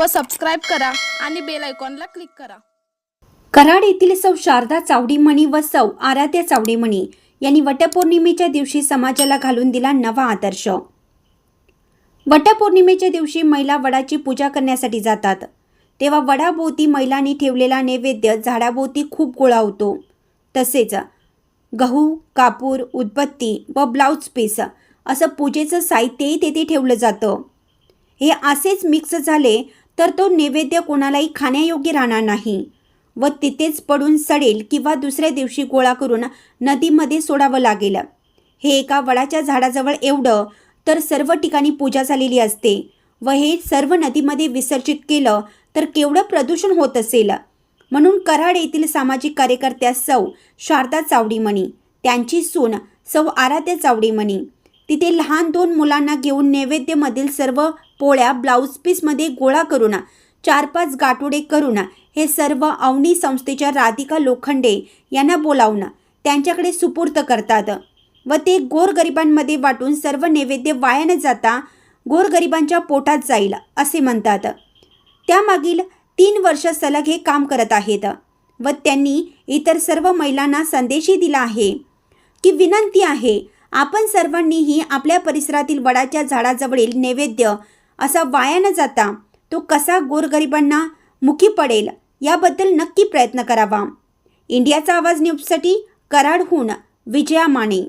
व सबस्क्राईब करा आणि बेल आयकॉनला क्लिक करा। कराड येथील सौ शारदा चावडीमणी व सौ आराध्या चावडीमणी यांनी वटपौर्णिमेच्या दिवशी समाजाला घालून दिला नवा आदर्श। वटपौर्णिमेच्या दिवशी महिला वडाची पूजा करण्यासाठी जातात, तेव्हा वडाभोवती महिलांनी ठेवलेला नैवेद्य झाडाभोवती खूप गोळा होतो। तसेच गहू, कापूर, उदबत्ती व ब्लाउज पीस असं पूजेचं साहित्यही तेथे ठेवलं जातं। हे असेच मिक्स झाले तर तो नैवेद्य कोणालाही खाण्यायोग्य राहणार नाही व तिथेच पडून सडेल किंवा दुसऱ्या दिवशी गोळा करून नदीमध्ये सोडावं लागेल। हे एका वडाच्या झाडाजवळ एवढं तर सर्व ठिकाणी पूजा झालेली असते व हे सर्व नदीमध्ये विसर्जित केलं तर केवढं प्रदूषण होत असेल। म्हणून कराड येथील सामाजिक कार्यकर्त्या सौ शारदा चावडीमणी, त्यांची सून सौ आराध्या चावडीमणी तिथे लहान 2 मुलांना घेऊन नैवेद्यमधील सर्व पोळ्या ब्लाउज पीसमध्ये गोळा करून 4-5 गाठोडे करून हे सर्व अवनी संस्थेच्या राधिका लोखंडे यांना बोलावून त्यांच्याकडे सुपूर्द करतात व ते गोरगरिबांमध्ये वाटून सर्व नैवेद्य वाया न जाता गोरगरिबांच्या पोटात जाईल असे म्हणतात। त्यामागील 3 वर्ष सलग हे काम करत आहेत व त्यांनी इतर सर्व महिलांना संदेशही दिला आहे की विनंती आहे, आपण सर्वांनीही आपल्या परिसरातील वडाच्या झाडाजवळील नैवेद्य असा वाया न जाता तो कसा गोरगरिबांना मुखी पडेल याबद्दल नक्की प्रयत्न करावा। इंडियाचा आवाज न्यूजसाठी कराडहून विजया माने।